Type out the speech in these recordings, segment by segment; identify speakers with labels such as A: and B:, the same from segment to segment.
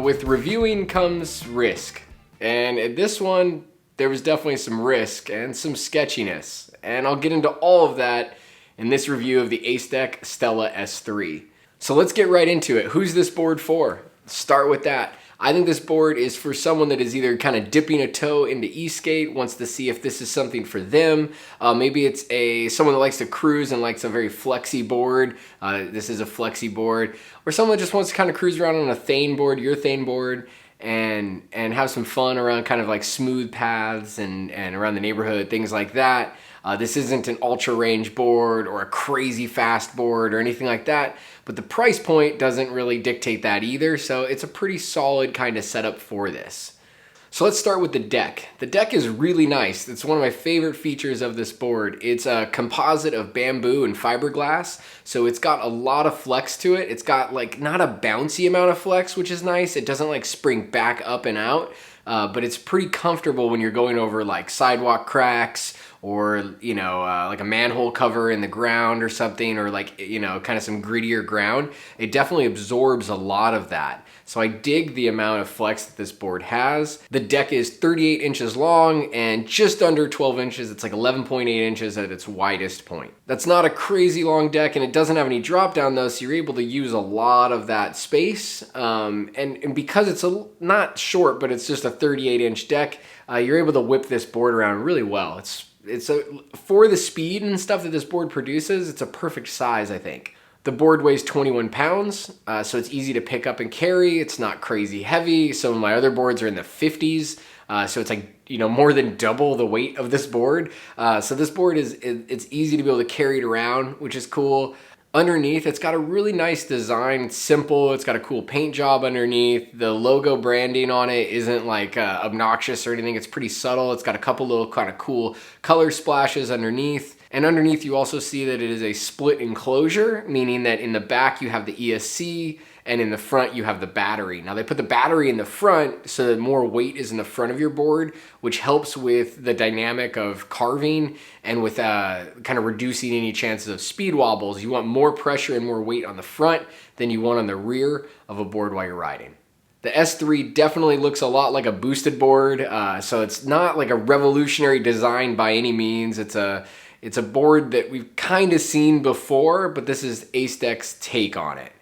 A: with reviewing comes risk. And at this one, there was definitely some risk and some sketchiness. And I'll get into all of that in this review of the ACEDECK Stella S3. So let's get right into it. Who's this board for? Start with that. I think this board is for someone that is either kind of dipping a toe into e-skate, wants to see if this is something for them. Maybe it's someone that likes to cruise and likes a very flexy board. This is a flexy board. Or someone that just wants to kind of cruise around on a Thane board, your Thane board, and have some fun around kind of like smooth paths and around the neighborhood, things like that. This isn't an ultra range board or a crazy fast board or anything like that, but the price point doesn't really dictate that either, so it's a pretty solid kind of setup for this. So let's start with the deck. The deck is really nice. It's one of my favorite features of this board. It's a composite of bamboo and fiberglass, so it's got a lot of flex to it. It's got like not a bouncy amount of flex, which is nice. It doesn't like spring back up and out, but it's pretty comfortable when you're going over like sidewalk cracks or, like a manhole cover in the ground or something, or like, kind of some grittier ground. It definitely absorbs a lot of that. So I dig the amount of flex that this board has. The deck is 38 inches long and just under 12 inches. It's like 11.8 inches at its widest point. That's not a crazy long deck, and it doesn't have any drop down though, so you're able to use a lot of that space. And because it's not short, but it's just a 38 inch deck, you're able to whip this board around really well. For the speed and stuff that this board produces, it's a perfect size, I think. The board weighs 21 pounds, so it's easy to pick up and carry. It's not crazy heavy. Some of my other boards are in the 50s, so it's like, more than double the weight of this board. So this board it's easy to be able to carry it around, which is cool. Underneath, it's got a really nice design. It's simple. It's got a cool paint job underneath. The logo branding on it isn't like obnoxious or anything. It's pretty subtle. It's got a couple little kind of cool color splashes underneath. And underneath, you also see that it is a split enclosure, meaning that in the back you have the ESC and in the front you have the battery. Now they put the battery in the front so that more weight is in the front of your board, which helps with the dynamic of carving and with kind of reducing any chances of speed wobbles. You want more pressure and more weight on the front than you want on the rear of a board while you're riding. The S3 definitely looks a lot like a boosted board, so it's not like a revolutionary design by any means. It's a board that we've kind of seen before, but this is ACEDECK's take on it.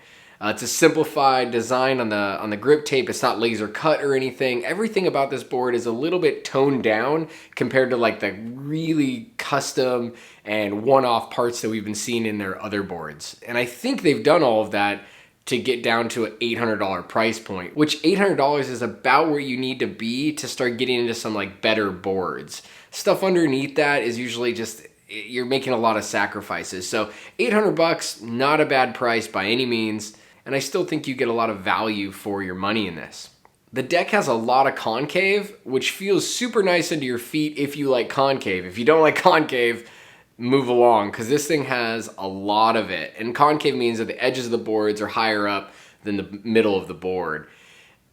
A: It's a simplified design on the grip tape. It's not laser cut or anything. Everything about this board is a little bit toned down compared to like the really custom and one-off parts that we've been seeing in their other boards. And I think they've done all of that to get down to an $800 price point, which $800 is about where you need to be to start getting into some like better boards. Stuff underneath that is usually just, you're making a lot of sacrifices. So $800, not a bad price by any means. And I still think you get a lot of value for your money in this. The deck has a lot of concave, which feels super nice under your feet if you like concave. If you don't like concave, move along, because this thing has a lot of it. And concave means that the edges of the boards are higher up than the middle of the board.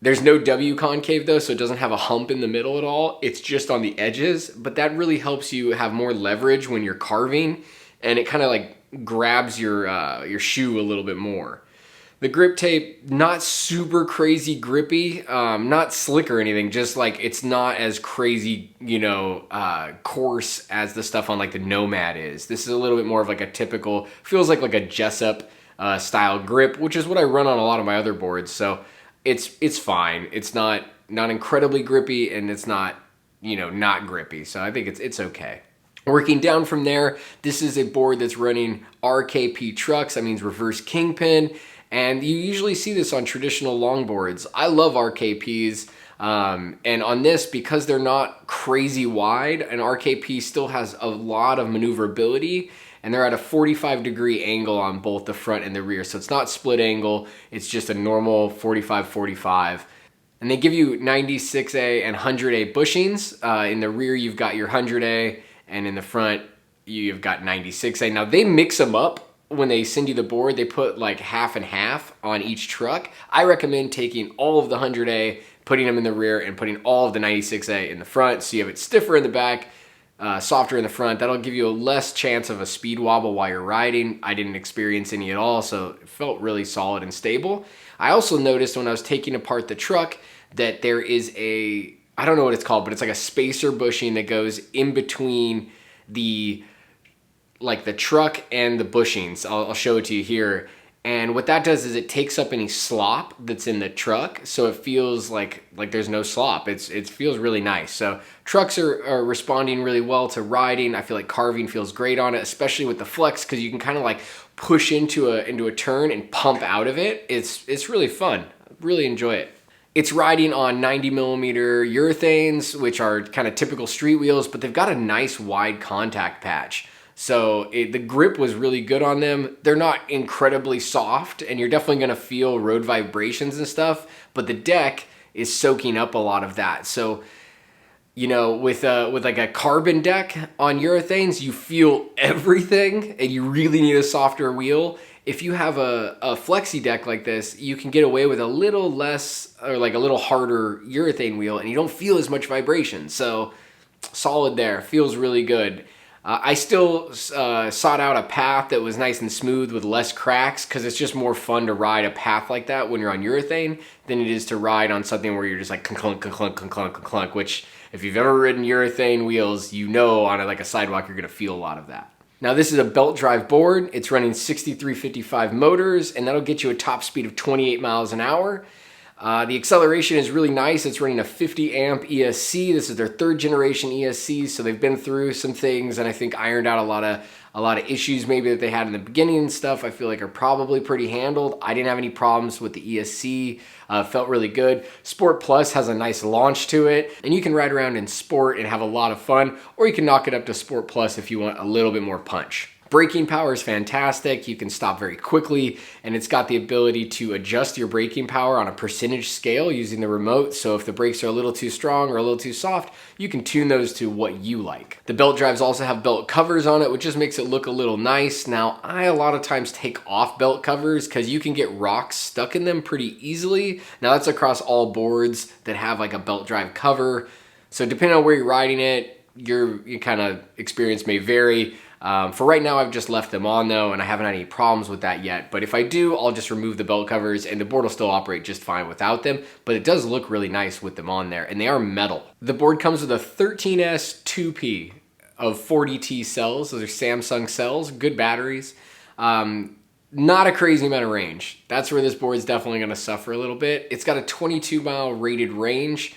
A: There's no W concave though, so it doesn't have a hump in the middle at all. It's just on the edges, but that really helps you have more leverage when you're carving, and it kind of like grabs your shoe a little bit more. The grip tape, not super crazy grippy, not slick or anything, just like it's not as crazy, coarse as the stuff on like the Nomad is. This is a little bit more of like a typical, feels like a Jessup style grip, which is what I run on a lot of my other boards. So it's fine. It's not incredibly grippy, and it's not, not grippy. So I think it's okay. Working down from there, this is a board that's running RKP trucks. That means reverse kingpin. And you usually see this on traditional longboards. I love RKPs. And on this, because they're not crazy wide, an RKP still has a lot of maneuverability, and they're at a 45-degree angle on both the front and the rear. So it's not split angle, it's just a normal 45-45. And they give you 96A and 100A bushings. In the rear, you've got your 100A, and in the front, you've got 96A. Now, they mix them up. When they send you the board, they put like half and half on each truck. I recommend taking all of the 100A, putting them in the rear, and putting all of the 96A in the front, so you have it stiffer in the back, softer in the front. That'll give you a less chance of a speed wobble while you're riding. I didn't experience any at all, so it felt really solid and stable. I also noticed when I was taking apart the truck that there is a, I don't know what it's called, but it's like a spacer bushing that goes in between the truck and the bushings. I'll show it to you here. And what that does is it takes up any slop that's in the truck, so it feels like there's no slop. It feels really nice. So trucks are responding really well to riding. I feel like carving feels great on it, especially with the flex, because you can kind of like push into a turn and pump out of it. It's really fun. Really enjoy it. It's riding on 90mm urethanes, which are kind of typical street wheels, but they've got a nice wide contact patch. So the grip was really good on them. They're not incredibly soft, and you're definitely gonna feel road vibrations and stuff, but the deck is soaking up a lot of that. So, you know, with like a carbon deck on urethanes, you feel everything, and you really need a softer wheel. If you have a flexi deck like this, you can get away with a little less, or like a little harder urethane wheel, and you don't feel as much vibration. So solid there, feels really good. I still sought out a path that was nice and smooth with less cracks, because it's just more fun to ride a path like that when you're on urethane than it is to ride on something where you're just like clunk, clunk, clunk, clunk, clunk, which if you've ever ridden urethane wheels, you know on like a sidewalk you're gonna feel a lot of that. Now this is a belt drive board. It's running 6355 motors, and that'll get you a top speed of 28 miles an hour. The acceleration is really nice. It's running a 50 amp ESC. This is their 3rd generation ESC, so they've been through some things and I think ironed out a lot of issues maybe that they had in the beginning and stuff. I feel like are probably pretty handled. I didn't have any problems with the ESC. Felt really good. Sport Plus has a nice launch to it, and you can ride around in Sport and have a lot of fun, or you can knock it up to Sport Plus if you want a little bit more punch. Braking power is fantastic. You can stop very quickly, and it's got the ability to adjust your braking power on a percentage scale using the remote. So if the brakes are a little too strong or a little too soft, you can tune those to what you like. The belt drives also have belt covers on it, which just makes it look a little nice. Now, I a lot of times take off belt covers because you can get rocks stuck in them pretty easily. Now that's across all boards that have like a belt drive cover. So depending on where you're riding it, your kind of experience may vary. For right now, I've just left them on though, and I haven't had any problems with that yet. But if I do, I'll just remove the belt covers and the board will still operate just fine without them. But it does look really nice with them on there, and they are metal. The board comes with a 13S 2P of 40T cells. Those are Samsung cells, good batteries. Not a crazy amount of range. That's where this board is definitely gonna suffer a little bit. It's got a 22 mile rated range.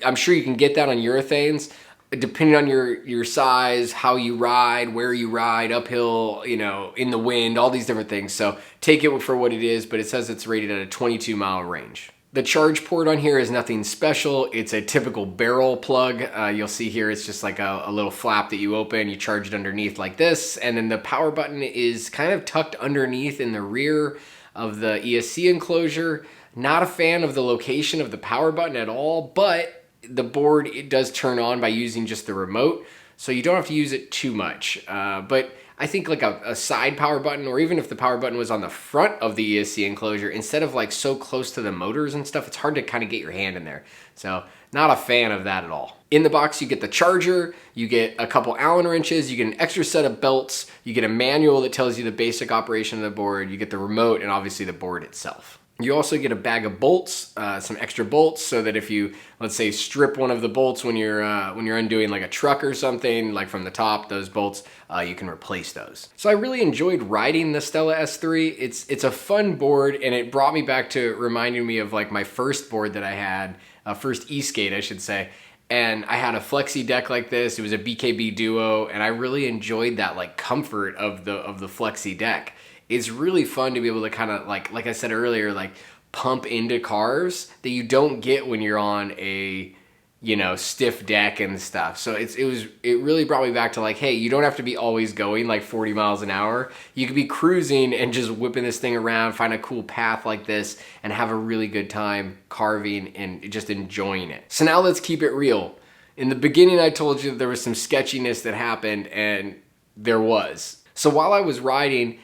A: I'm sure you can get that on urethanes. Depending on your size, how you ride, where you ride, uphill, you know, in the wind, all these different things. So take it for what it is, but it says it's rated at a 22 mile range. The charge port on here is nothing special. It's a typical barrel plug. You'll see here it's just like a little flap that you open, you charge it underneath like this, and then the power button is kind of tucked underneath in the rear of the ESC enclosure. Not a fan of the location of the power button at all, but the board, it does turn on by using just the remote, so you don't have to use it too much. But I think like a side power button, or even if the power button was on the front of the ESC enclosure, instead of like so close to the motors and stuff, it's hard to kind of get your hand in there. So not a fan of that at all. In the box, you get the charger, you get a couple Allen wrenches, you get an extra set of belts, you get a manual that tells you the basic operation of the board, you get the remote, and obviously the board itself. You also get a bag of bolts, some extra bolts, so that if you, let's say, strip one of the bolts when you're undoing like a truck or something, like from the top, those bolts, you can replace those. So I really enjoyed riding the Stella S3. It's a fun board, and it brought me back to reminding me of like my first board that I had, first e-skate, I should say. And I had a flexi deck like this. It was a BKB Duo, and I really enjoyed that like comfort of the flexi deck. It's really fun to be able to kind of like I said earlier, like pump into cars that you don't get when you're on a, you know, stiff deck and stuff. So it really brought me back to like, hey, you don't have to be always going like 40 miles an hour. You could be cruising and just whipping this thing around, find a cool path like this, and have a really good time carving and just enjoying it. So now let's keep it real. In the beginning, I told you that there was some sketchiness that happened, and there was. So while I was riding,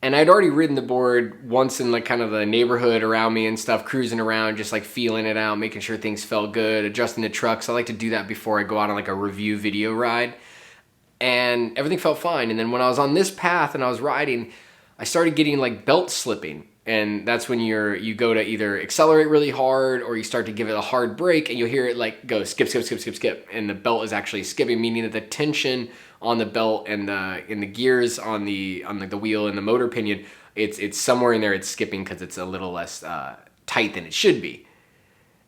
A: And I'd already ridden the board once in like kind of the neighborhood around me and stuff, cruising around, just like feeling it out, making sure things felt good, adjusting the trucks. I like to do that before I go out on like a review video ride. And everything felt fine. And then when I was on this path and I was riding, I started getting like belt slipping. And that's when you go to either accelerate really hard or you start to give it a hard brake and you'll hear it like go skip, skip, skip, skip, skip. And the belt is actually skipping, meaning that the tension on the belt and in the gears on the wheel and the motor pinion, it's somewhere in there it's skipping because it's a little less tight than it should be.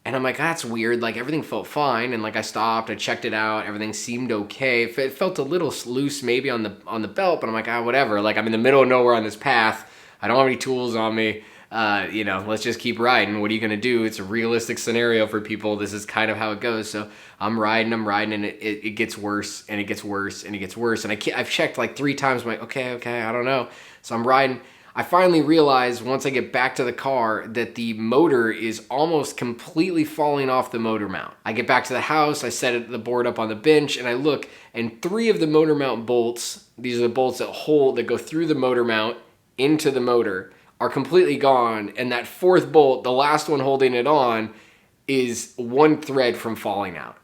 A: And I'm like, that's weird. Like everything felt fine. And like I stopped, I checked it out. Everything seemed okay. It felt a little loose maybe on the belt, but I'm like, whatever. Like I'm in the middle of nowhere on this path. I don't have any tools on me. Let's just keep riding. What are you going to do? It's a realistic scenario for people. This is kind of how it goes. So I'm riding, and it gets worse, and it gets worse, and it gets worse. And I've checked like 3 times. I'm like, okay, I don't know. So I'm riding. I finally realized once I get back to the car that the motor is almost completely falling off the motor mount. I get back to the house, I set the board up on the bench, and I look, and 3 of the motor mount bolts, these are the bolts that go through the motor mount into the motor, are completely gone. And that 4th bolt, the last one holding it on, is 1 thread from falling out.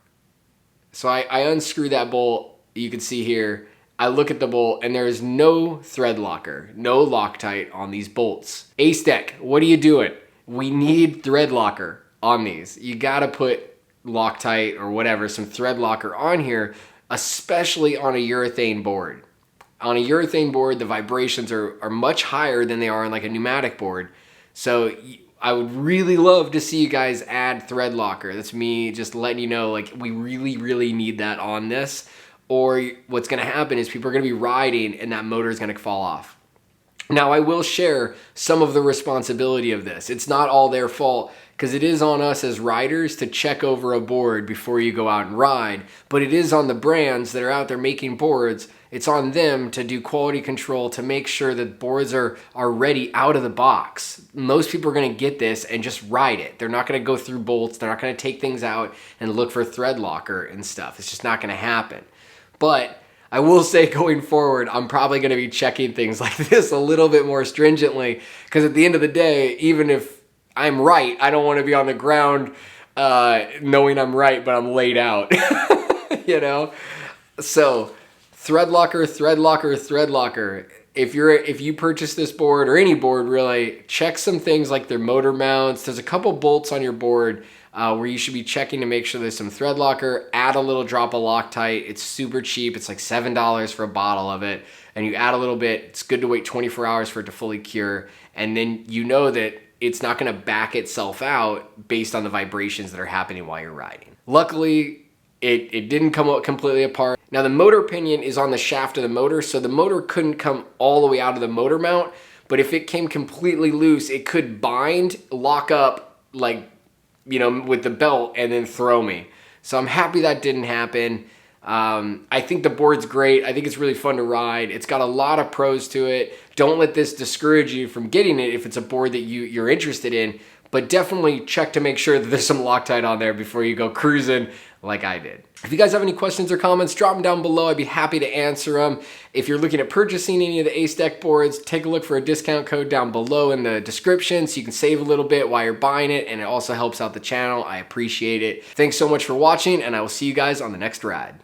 A: So I unscrew that bolt, you can see here. I look at the bolt and there is no thread locker, no Loctite on these bolts. ACEDECK, what are you doing? We need thread locker on these. You gotta put Loctite or whatever, some thread locker on here, especially on a urethane board. On a urethane board, the vibrations are much higher than they are on like a pneumatic board. So I would really love to see you guys add thread locker. That's me just letting you know, like we really, really need that on this. Or what's gonna happen is people are gonna be riding and that motor is gonna fall off. Now I will share some of the responsibility of this. It's not all their fault because it is on us as riders to check over a board before you go out and ride, but it is on the brands that are out there making boards. It's on them to do quality control to make sure that boards are ready out of the box. Most people are gonna get this and just ride it. They're not gonna go through bolts. They're not gonna take things out and look for thread locker and stuff. It's just not gonna happen. But I will say going forward, I'm probably going to be checking things like this a little bit more stringently because at the end of the day, even if I'm right, I don't want to be on the ground knowing I'm right, but I'm laid out, you know? So thread locker, thread locker, thread locker. If you purchase this board or any board really, check some things like their motor mounts. There's a couple bolts on your board where you should be checking to make sure there's some thread locker. Add a little drop of Loctite. It's super cheap. It's like $7 for a bottle of it. And you add a little bit. It's good to wait 24 hours for it to fully cure. And then you know that it's not going to back itself out based on the vibrations that are happening while you're riding. Luckily, it didn't come out completely apart. Now the motor pinion is on the shaft of the motor, so the motor couldn't come all the way out of the motor mount. But if it came completely loose, it could bind, lock up, like, you know, with the belt and then throw me. So I'm happy that didn't happen. I think the board's great. I think it's really fun to ride. It's got a lot of pros to it. Don't let this discourage you from getting it if it's a board that you're interested in, but definitely check to make sure that there's some Loctite on there before you go cruising like I did. If you guys have any questions or comments, drop them down below. I'd be happy to answer them. If you're looking at purchasing any of the ACEDECK boards, take a look for a discount code down below in the description so you can save a little bit while you're buying it, and it also helps out the channel. I appreciate it. Thanks so much for watching, and I will see you guys on the next ride.